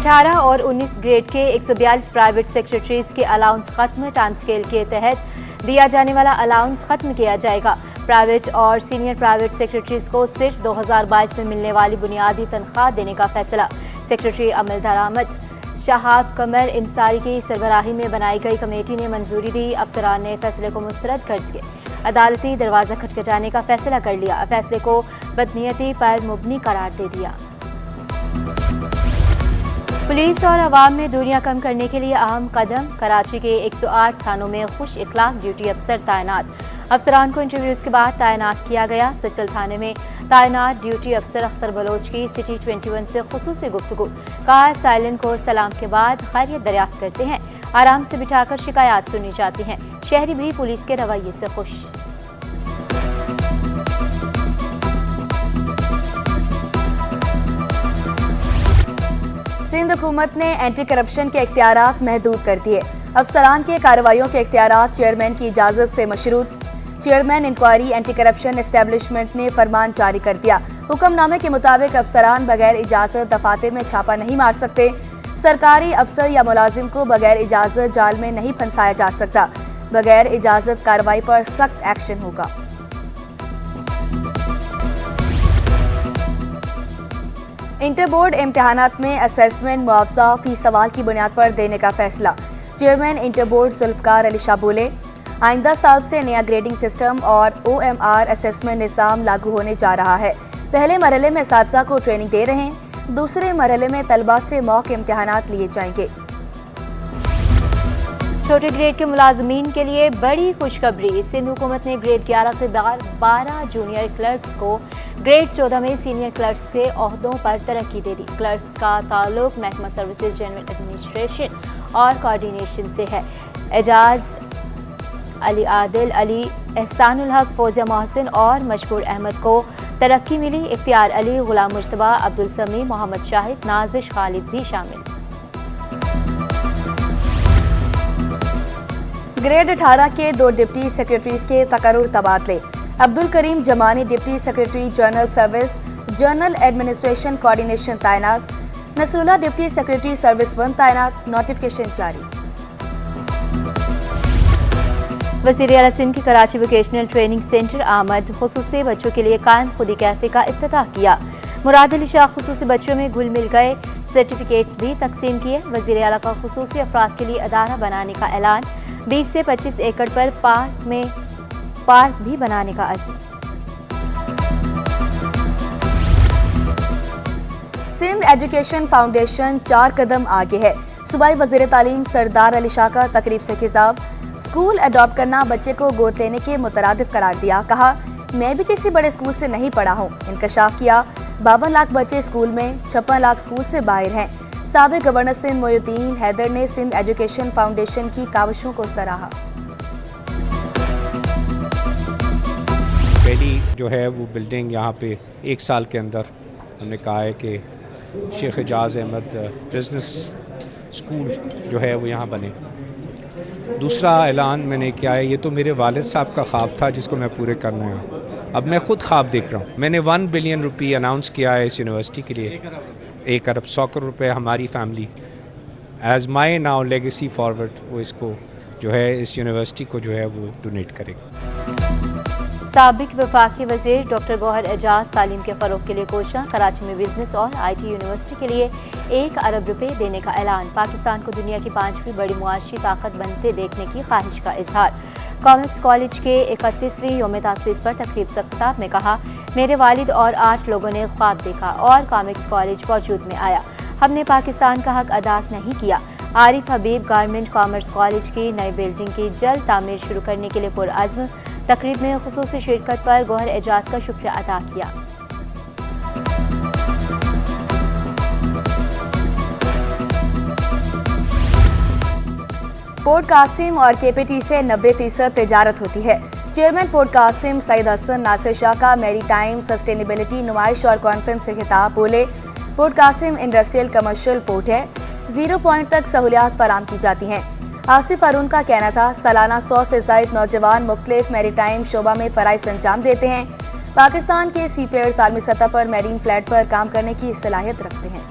18 और 19 ग्रेड के 142 private secretaries के अलाउंस खत्म। टाइम स्केल के तहत दिया जाने वाला अलाउंस खत्म किया जाएगा। प्राइवेट और सीनियर प्राइवेट सेक्रेटरीज को सिर्फ 2022 में मिलने वाली बुनियादी तनख्वाह देने का फैसला। सेक्रेटरी अमल दरामद शहाब कमर इंसारी की सरबराही में बनाई गई कमेटी ने मंजूरी दी। अफसरान ने फैसले को मुस्तरद कर के अदालती दरवाज़ा खटखटाने का फैसला कर लिया। फैसले को बदनीयती पर मुबनी करार दे दिया। पुलिस और अवाम में दूरियां कम करने के लिए अहम कदम। कराची के 108 थानों में खुश इखलाक ड्यूटी अफसर तैनात। अफसरान को इंटरव्यूज़ के बाद तैनात किया गया। सचल थाने में तैनात ड्यूटी अफसर अख्तर बलोच की सिटी 21 से खुसूसी गुफ्तगू। कहा, साइलेंट को सलाम के बाद खैरियत दरियाफ्त करते हैं। आराम से बिठाकर शिकायत सुनी जाती हैं। शहरी भी पुलिस के रवैये से खुश। सिंध हुकूमत ने एंटी करप्शन के इख्तियारात महदूद कर दिए। अफसरान के कार्रवाइयों के इख्तियारात चेयरमैन की इजाज़त से मशरूत। Chairman inquiry anti corruption establishment ने फरमान जारी कर दिया। हुक्मनामे के मुताबिक अफसरान बगैर इजाज़त दफातर में छापा नहीं मार सकते। सरकारी अफसर या मुलाजिम को बगैर इजाज़त जाल में नहीं फंसाया जा सकता। बगैर इजाज़त कार्रवाई पर सख्त एक्शन होगा। इंटर बोर्ड इम्तिहानात में असेसमेंट मुआवजा फी सवाल की बुनियाद पर देने का फैसला। Chairman inter board Zulfiqar Ali Shah बोले, आइंदा साल से नया ग्रेडिंग सिस्टम और OMR असेसमेंट निज़ाम लागू होने जा रहा है। पहले मरहले में असातिज़ा को ट्रेनिंग दे रहे हैं। दूसरे मरहले में तलबा से मॉक इम्तिहानात लिए जाएंगे। छोटे ग्रेड के मुलाजमीन के लिए बड़ी खुशखबरी। सिंध हुकूमत ने ग्रेड 11 से 12 जूनियर क्लर्क्स को ग्रेड 14 में सीनियर क्लर्क्स के ओहदों पर तरक्की दे दी। क्लर्क्स का ताल्लुक महकमा सर्विसेज जनरल एडमिनिस्ट्रेशन और कोऑर्डिनेशन से है। एजाज अली, आदिल अली, एहसानुल हक, फौजिया मोहसिन और मशकूर अहमद को तरक्की मिली। इख्तियार अली, गुलाम मुश्तबा, अब्दुल समी, मोहम्मद शाहिद, नाजिश खालिद भी शामिल। ग्रेड 18 के 2 डिप्टी सेक्रेटरीज के तकर्रुर तबादले। अब्दुल करीम जमानी deputy secretary general service general administration coordination तैनात। नसरुल्लाह डिप्टी सेक्रेटरी सर्विस 1 तैनात। नोटिफिकेशन जारी। वज़ीर आला सिंध की कराची वोकेशनल ट्रेनिंग सेंटर आमद खुसूसी बच्चों के लिए कायम खुदी कैफे का इफ्तिताह किया। मुराद अली शाह खुसूसी बच्चों में घुल मिल गए। सर्टिफिकेट्स भी तकसीम किए। वज़ीर आला का खुसूसी अफराद के लिए अदारा बनाने का ऐलान। 20 से 25 एकड़ पर पार्क भी बनाने का अज़्म। सिंध एजुकेशन फाउंडेशन 4 कदम आगे है। सूबाई वज़ीर तालीम सरदार अली शाह का तकरीब से खिताब। स्कूल अडॉप्ट करना बच्चे को गोद लेने के मुतरादिफ करार दिया। कहा, मैं भी किसी बड़े स्कूल से नहीं पढ़ा हूँ। इंकशाफ किया, 52 लाख बच्चे स्कूल में, 56 लाख स्कूल से बाहर हैं। साबिक गवर्नर सिंध मोयुद्दीन हैदर ने सिंध एजुकेशन फाउंडेशन की काविशों को सराहा। पहली जो है वो बिल्डिंग यहाँ पे 1 साल के अंदर हमने कहा है कि शेख एजाज अहमद बिजनेस स्कूल जो है वो यहाँ बने। दूसरा ऐलान मैंने किया है, ये तो मेरे वालिद साहब का ख्वाब था जिसको मैं पूरे करना है। अब मैं खुद ख्वाब देख रहा हूँ। मैंने 1 बिलियन रुपये अनाउंस किया है इस यूनिवर्सिटी के लिए। 1 अरब 100 करोड़ रुपये हमारी family as my now legacy forward वो इसको जो है इस यूनिवर्सिटी को जो है वो डोनेट करेगा। साबिक वफाकी वज़ीर डॉक्टर गौहर एजाज तालीम के फ़रोग़ के लिए कोशिश। कराची में बिजनेस और IT यूनिवर्सिटी के लिए 1 अरब रुपये देने का ऐलान। पाकिस्तान को दुनिया की 5वीं बड़ी मुआशी ताकत बनते देखने की ख्वाहिश का इजहार। कॉमिक्स कॉलेज के 31वीं यौम तासीस पर तकरीब से खिताब में कहा, मेरे वालिद और 8 लोगों ने ख्वाब देखा और कॉमिक्स कॉलेज वजूद में आया। हमने पाकिस्तान का हक अदा नहीं किया। आरिफ हबीब गारमेंट कॉमर्स कॉलेज की नई बिल्डिंग की जल्द तामीर शुरू करने के लिए पुरअज़्म। तकरीब में खुसूसी शिरकत पर गौहर एजाज का शुक्रिया अदा किया। पोर्ट कासिम और KPT से 90% तिजारत होती है। चेयरमैन पोर्ट कासिम सईद हसन नासिर शाह का मैरी टाइम सस्टेनेबिलिटी नुमाइश और कॉन्फ्रेंस से खिताब। बोले, port Qasim industrial commercial port है। 0 पॉइंट तक सहूलियात फराम की जाती हैं। आसिफ अरुण का कहना था, सालाना 100 से ज़ायद नौजवान मुख्तलिफ मैरीटाइम शोबा में फ़राइज़ अंजाम देते हैं। पाकिस्तान के सीफेयर्स आलमी सतह पर मैरीन फ्लैट पर काम करने की सलाहियत रखते हैं।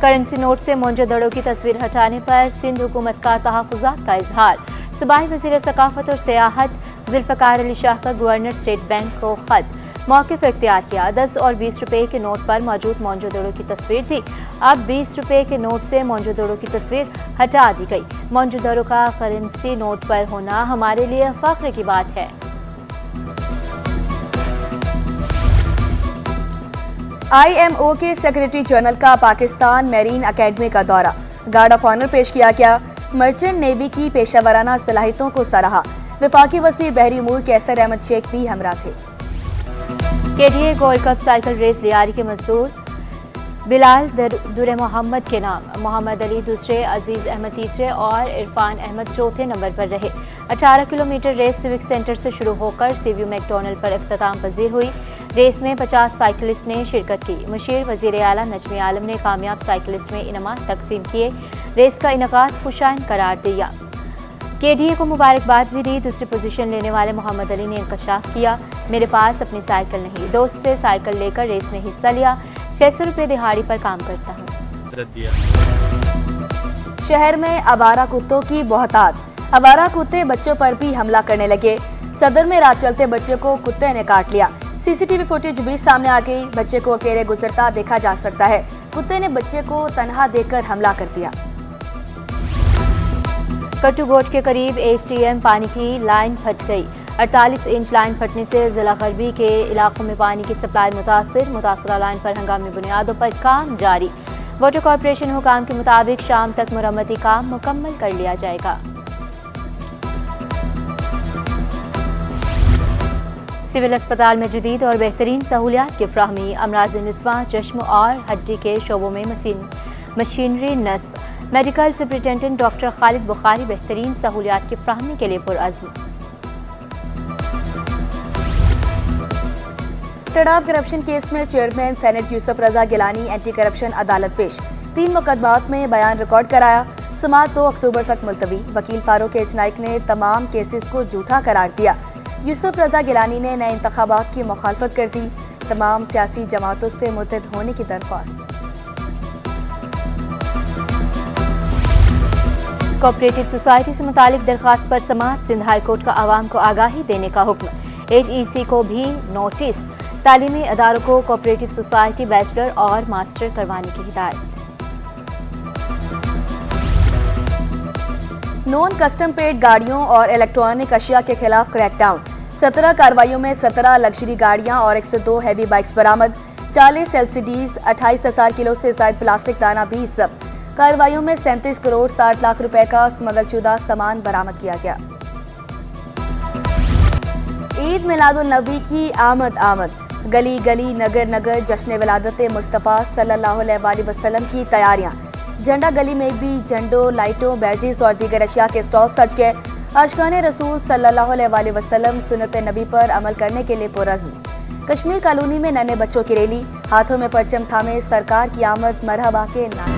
करंसी नोट से मोंजोदड़ो की तस्वीर हटाने पर सिंध हुकूमत का तहफ़्फ़ुज़ात का इजहार। सूबाई वज़ीर सकाफ़त और सियाहत जुल्फ़िकार अली शाह का गवर्नर स्टेट बैंक को ख़त। मौक़िफ़ इख्तियार किया। 10 और 20 रुपए के नोट पर मौजूद मोंजोदड़ो की तस्वीर थी, अब 20 रुपए के नोट से मोंजोदड़ो की तस्वीर हटा दी गई। मोंजोदड़ो का करेंसी नोट पर होना हमारे लिए फ़ख्र की बात है। IMO के सेक्रेटरी जनरल का पाकिस्तान मैरीन अकेडमी का दौरा, गार्ड ऑफ ऑनर पेश किया गया। मर्चेंट नेवी की पेशावराना सलाहियतों को सराहा। वफाकी वज़ीर बहरी उमूर कैसर अहमद शेख भी हमरा थे। KDA gold cup cycle race Lyari के मजदूर बिलाल दुर मोहम्मद के नाम, मोहम्मद अली दूसरे, अजीज अहमद तीसरे और इरफान अहमद चौथे नंबर पर रहे। 18 किलोमीटर रेस सिविक सेंटर से शुरू होकर सीव्यू मैकडोनल्ड पर इख्तिताम पजीर हुई। रेस में 50 साइकिलिस्ट ने शिरकत की। मुशीर वज़ीर आला नजमी आलम ने कामयाब साइकिलिस्ट में इनामात तकसीम किए। रेस का इनकाद खुशाइन करार दिया। KDA को मुबारकबाद भी दी। दूसरी पोजीशन लेने वाले मोहम्मद अली ने इंकशाफ किया, मेरे पास अपनी साइकिल नहीं, दोस्त से साइकिल लेकर रेस में हिस्सा लिया। 600 रुपये दिहाड़ी पर काम करता हूँ। शहर में आवारा कुत्तों की बहुतात। आवारा कुत्ते बच्चों पर भी हमला करने लगे। सदर में राह चलते बच्चे को कुत्ते ने काट लिया। CCTV फुटेज भी सामने आ गई। बच्चे को अकेले गुजरता देखा जा सकता है। कुत्ते ने बच्चे को तन्हा देखकर हमला कर दिया। कट्टूगोट के करीब HTM पानी की लाइन फट गई। 48 इंच लाइन फटने से जिला गरबी के इलाकों में पानी की सप्लाई मुतासरा लाइन पर हंगामी बुनियादों पर काम जारी। वाटर कॉर्पोरेशन हुकाम के मुताबिक शाम तक मुरम्मती काम मुकम्मल कर लिया जाएगा। सिविल अस्पताल में जदीद और बेहतरीन सहूलियात की फ्राहमी। अमराज़ निस्वां, चश्म और हड्डी के शोबों में मशीनरी नस्ब। Medical superintendent doctor Khalid Bukhari बेहतरीन सहूलियात की फ्राहमी के लिए पुरअज़्म। टडाब करप्शन केस में chairman senate Yusuf Raza Gilani anti corruption अदालत पेश। 3 मुकदमात में बयान रिकॉर्ड कराया। समाअत 2 अक्टूबर तक मुलतवी। वकील फारूक एच नाइक ने तमाम केसेस को झूठा करार दिया। यूसुफ रजा गिलानी ने नए इंतखाबात की मुखालफत कर दी। तमाम सियासी जमातों से मुत्तहद होने की दरख्वास्त। कोऑपरेटिव सोसाइटी से मुतालिक दरख्वास्त पर समाअत। सिंध हाई कोर्ट का आवाम को आगाही देने का हुक्म। HEC को भी नोटिस। तालीमी अदारों को कोऑपरेटिव सोसाइटी बैचलर और मास्टर करवाने की हिदायत। नॉन कस्टम पेड गाड़ियों और इलेक्ट्रॉनिक अशिया के खिलाफ क्रैकडाउन। 17 कार्रवाइयों में 17 लग्जरी गाड़ियां और 102 हैवी बाइक्स बरामद। 40 LCDs, 28,000 किलो से ज्यादा प्लास्टिक दाना भी जब्त। कार्रवाइयों में 37 करोड़ 60 लाख रुपए का स्मगलशुदा सामान बरामद किया गया। ईद मिलादुन नबी की आमद। गली गली नगर नगर जश्न विलादत मुस्तफ़ा सल्लल्लाहु अलैहि वसल्लम की तैयारियां। झंडा गली में भी झंडों, लाइटों, बैजेस और दीगर अशिया के स्टॉल सज गए। आशिकाने रसूल सल्लल्लाहु अलैहि वसल्लम सुन्नत नबी पर अमल करने के लिए पुरअज़्म। कश्मीर कॉलोनी में नन्हे बच्चों की रैली, हाथों में परचम थामे सरकार की आमद मरहबा के नारे।